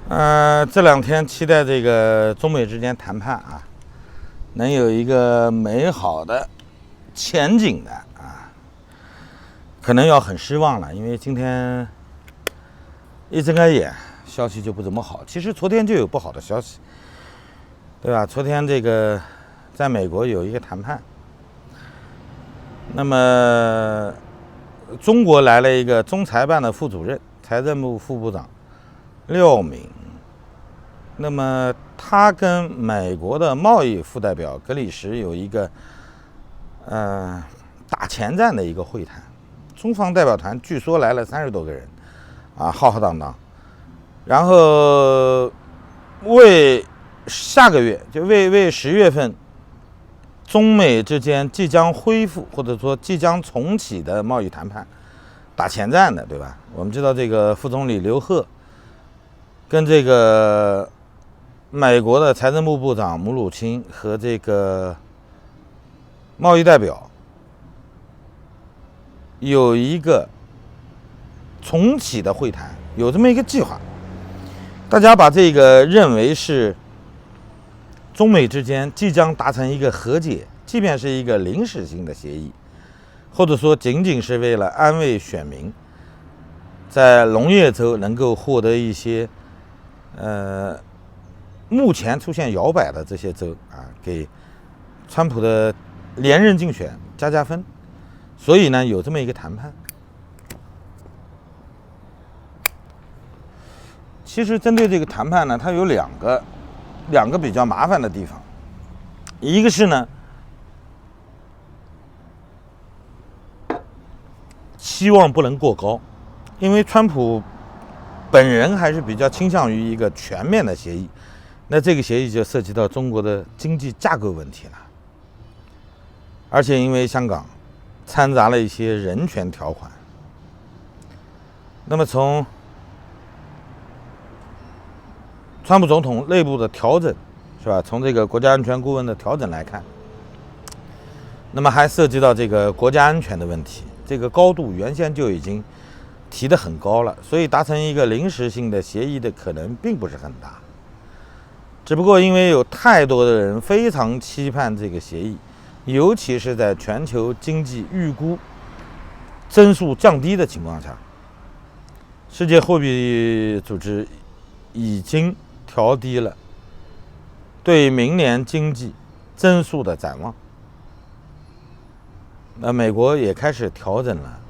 这两天期待这个中美之间谈判啊，能有一个美好的前景的啊，可能要很失望了，因为今天一睁开眼，消息就不怎么好。其实昨天就有不好的消息，对吧？昨天这个在美国有一个谈判，那么中国来了一个中财办的副主任，财政部副部长廖敏。那么他跟美国的贸易副代表格里什有一个打前站的一个会谈，中方代表团据说来了30多个人啊，浩浩荡荡，然后为下个月就为10月份中美之间即将恢复或者说即将重启的贸易谈判打前站的，对吧？我们知道这个副总理刘鹤跟这个美国的财政部部长姆努钦和这个贸易代表有一个重启的会谈，有这么一个计划。大家把这个认为是中美之间即将达成一个和解，即便是一个临时性的协议，或者说仅仅是为了安慰选民，在农业州能够获得一些目前出现摇摆的这些州啊，给川普的连任竞选加分，所以呢有这么一个谈判。其实针对这个谈判呢，它有两个比较麻烦的地方，一个是呢期望不能过高，因为川普本人还是比较倾向于一个全面的协议。那这个协议就涉及到中国的经济架构问题了，而且因为香港掺杂了一些人权条款，那么从川普总统内部的调整，是吧？从这个国家安全顾问的调整来看，那么还涉及到这个国家安全的问题，这个高度原先就已经提得很高了，所以达成一个临时性的协议的可能并不是很大。只不过因为有太多的人非常期盼这个协议，尤其是在全球经济预估增速降低的情况下，世界货币组织已经调低了对明年经济增速的展望。那美国也开始调整了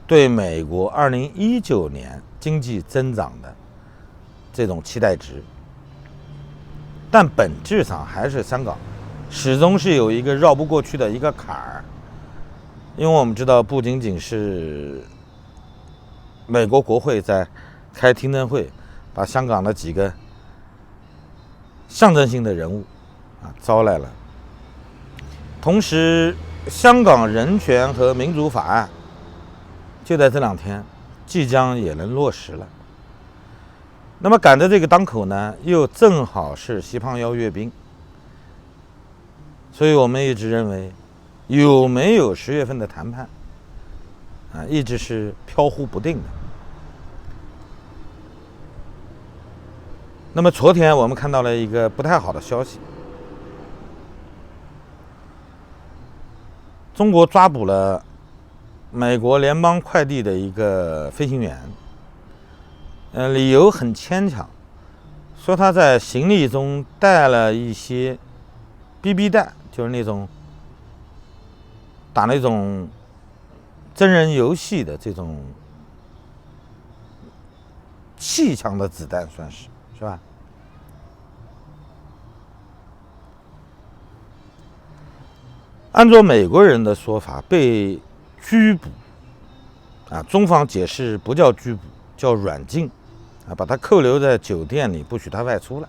对美国2019年经济增长的这种期待值。但本质上还是香港始终是有一个绕不过去的一个坎儿，因为我们知道不仅仅是美国国会在开听证会，把香港的几个象征性的人物招来了，同时香港人权和民主法案就在这2天即将也能落实了。那么赶着这个当口呢，又正好是西胖腰阅兵，所以我们一直认为有没有10月份的谈判一直是飘忽不定的。那么昨天我们看到了一个不太好的消息，中国抓捕了美国联邦快递的一个飞行员，理由很牵强，说他在行李中带了一些 BB 弹，就是那种打那种真人游戏的这种气枪的子弹，算是吧？按照美国人的说法，被拘捕中方解释不叫拘捕，叫软禁把他扣留在酒店里，不许他外出了。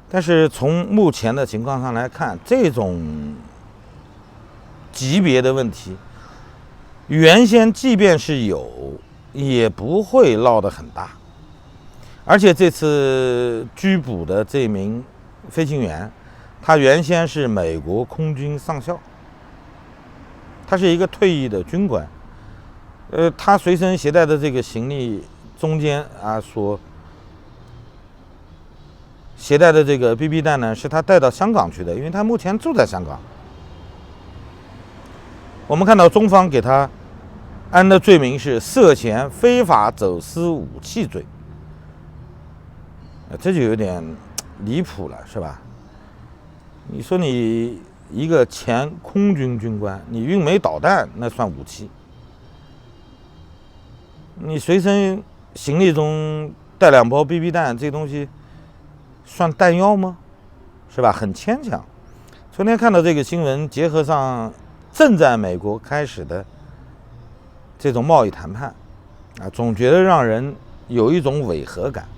但是从目前的情况上来看，这种级别的问题，原先即便是有，也不会闹得很大。而且这次拘捕的这名飞行员，他原先是美国空军上校，他是一个退役的军官。他随身携带的这个行李中间所携带的这个 BB 弹呢，是他带到香港去的，因为他目前住在香港。我们看到中方给他安的罪名是涉嫌非法走私武器罪，这就有点离谱了，是吧？你说你一个前空军军官，你运枚导弹那算武器？你随身行李中带2包 BB 弹，这东西算弹药吗？是吧？很牵强。昨天看到这个新闻，结合上正在美国开始的这种贸易谈判，总觉得让人有一种违和感。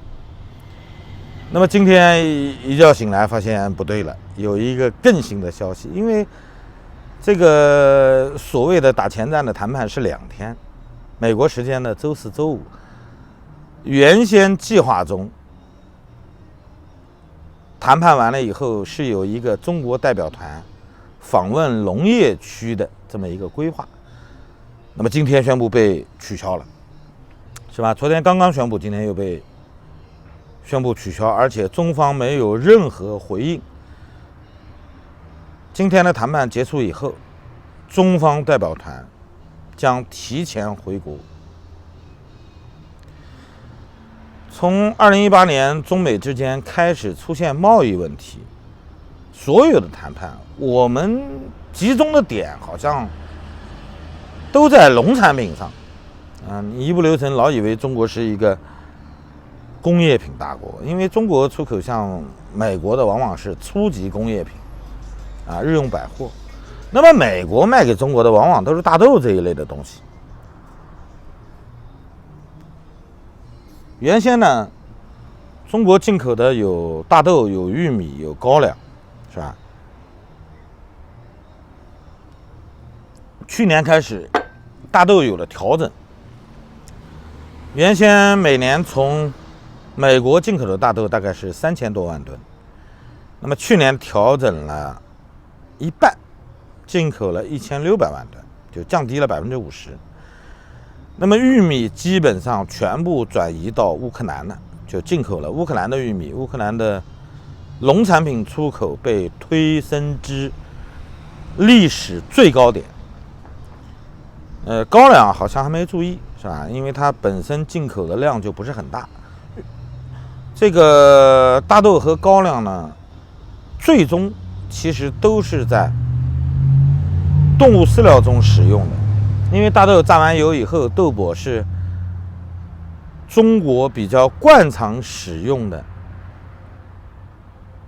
那么今天一觉醒来，发现不对了，有一个更新的消息，因为这个所谓的打前站的谈判是2天，美国时间的周4、周5。原先计划中，谈判完了以后是有一个中国代表团访问农业区的这么一个规划，那么今天宣布被取消了，是吧？昨天刚刚宣布，今天又被宣布取消，而且中方没有任何回应。今天的谈判结束以后，中方代表团将提前回国。从2018年中美之间开始出现贸易问题，所有的谈判我们集中的点好像都在农产品上。你一不留神老以为中国是一个工业品大国，因为中国出口向美国的往往是初级工业品，日用百货。那么美国卖给中国的往往都是大豆这一类的东西。原先呢，中国进口的有大豆、有玉米、有高粱，是吧？去年开始，大豆有了调整。原先每年从美国进口的大豆大概是3000多万吨，那么去年调整了一半，进口了1600万吨，就降低了50%。那么玉米基本上全部转移到乌克兰了，就进口了乌克兰的玉米，乌克兰的农产品出口被推升至历史最高点。高粱好像还没注意，是吧？因为它本身进口的量就不是很大。这个大豆和高粱呢，最终其实都是在动物饲料中使用的。因为大豆榨完油以后，豆粕是中国比较惯常使用的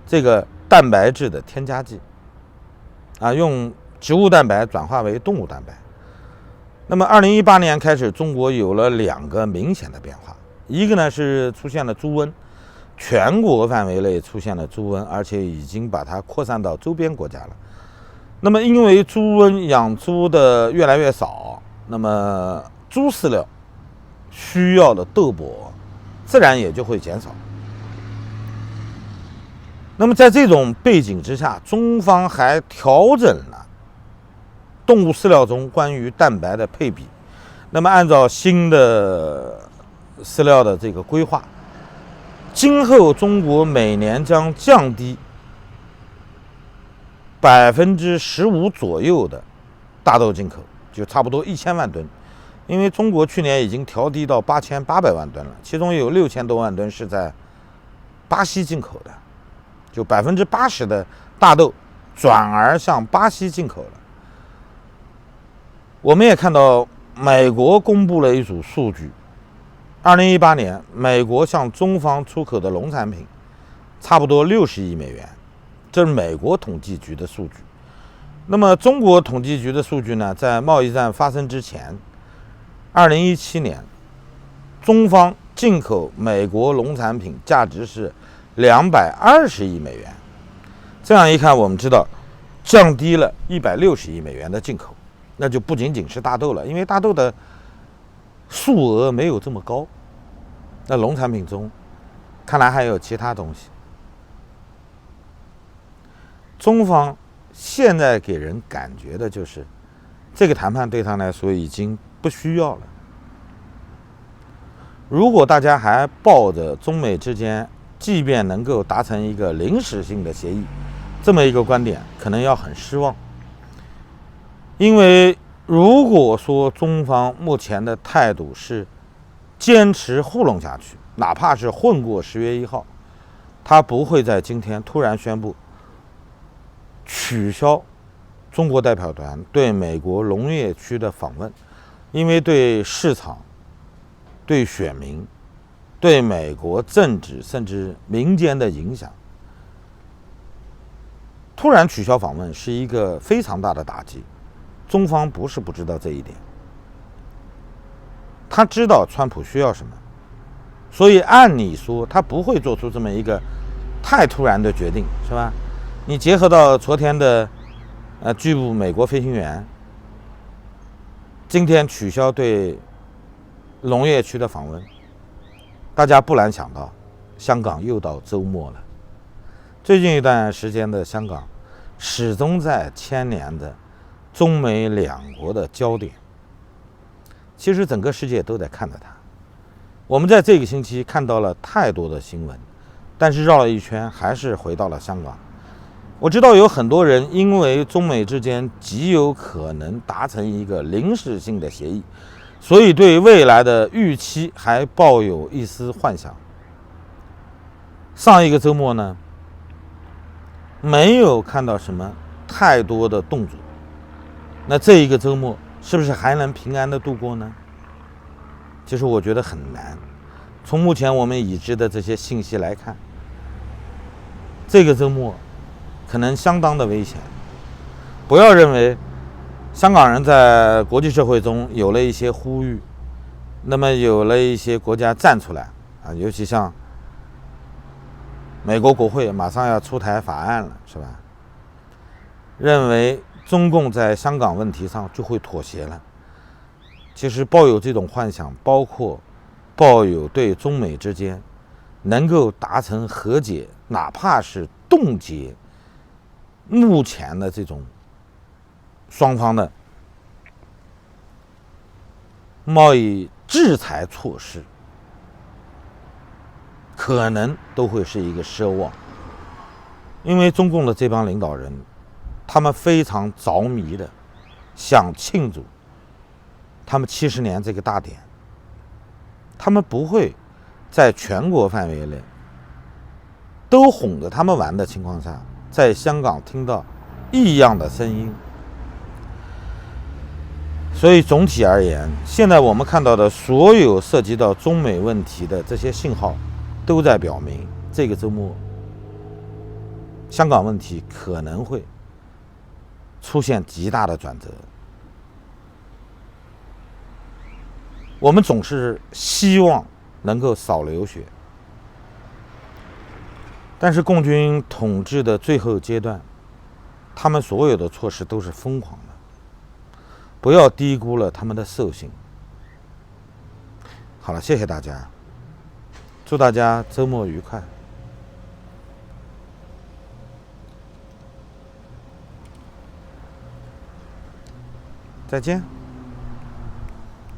这个蛋白质的添加剂，用植物蛋白转化为动物蛋白。那么2018年开始，中国有了2个明显的变化，一个呢是出现了猪瘟，全国范围内出现了猪瘟，而且已经把它扩散到周边国家了。那么因为猪瘟养猪的越来越少，那么猪饲料需要的豆粕自然也就会减少。那么在这种背景之下，中方还调整了动物饲料中关于蛋白的配比。那么按照新的饲料的这个规划，今后中国每年将降低15%左右的大豆进口，就差不多1000万吨。因为中国去年已经调低到8800万吨了，其中有6000多万吨是在巴西进口的，就80%的大豆转而向巴西进口了。我们也看到美国公布了一组数据，2018年美国向中方出口的农产品差不多60亿美元，这是美国统计局的数据。那么中国统计局的数据呢，在贸易战发生之前，2017年中方进口美国农产品价值是220亿美元。这样一看，我们知道降低了160亿美元的进口，那就不仅仅是大豆了，因为大豆的数额没有这么高。那农产品中看来还有其他东西。中方现在给人感觉的就是，这个谈判对他来说已经不需要了。如果大家还抱着中美之间即便能够达成一个临时性的协议，这么一个观点可能要很失望。因为如果说中方目前的态度是坚持糊弄下去，哪怕是混过10月1号，他不会在今天突然宣布取消中国代表团对美国农业区的访问，因为对市场、对选民、对美国政治甚至民间的影响，突然取消访问是一个非常大的打击。中方不是不知道这一点，他知道川普需要什么，所以按理说他不会做出这么一个太突然的决定，是吧？你结合到昨天的拘捕美国飞行员，今天取消对农业区的访问，大家不难想到，香港又到周末了。最近一段时间的香港，始终在牵连着中美两国的焦点。其实整个世界都在看着它。我们在这个星期看到了太多的新闻，但是绕了一圈还是回到了香港。我知道有很多人因为中美之间极有可能达成一个临时性的协议，所以对未来的预期还抱有一丝幻想。上一个周末呢，没有看到什么太多的动作，那这一个周末是不是还能平安的度过呢？其实我觉得很难。从目前我们已知的这些信息来看，这个周末可能相当的危险。不要认为香港人在国际社会中有了一些呼吁，那么有了一些国家站出来啊，尤其像美国国会马上要出台法案了，是吧？认为中共在香港问题上就会妥协了。其实抱有这种幻想，包括抱有对中美之间能够达成和解，哪怕是冻结目前的这种双方的贸易制裁措施，可能都会是一个奢望。因为中共的这帮领导人，他们非常着迷的想庆祝他们70年这个大典，他们不会在全国范围内都哄着他们玩的情况下，在香港听到异样的声音。所以总体而言，现在我们看到的所有涉及到中美问题的这些信号，都在表明这个周末香港问题可能会出现极大的转折。我们总是希望能够少流血，但是共军统治的最后阶段，他们所有的措施都是疯狂的，不要低估了他们的兽性。好了，谢谢大家，祝大家周末愉快，再见。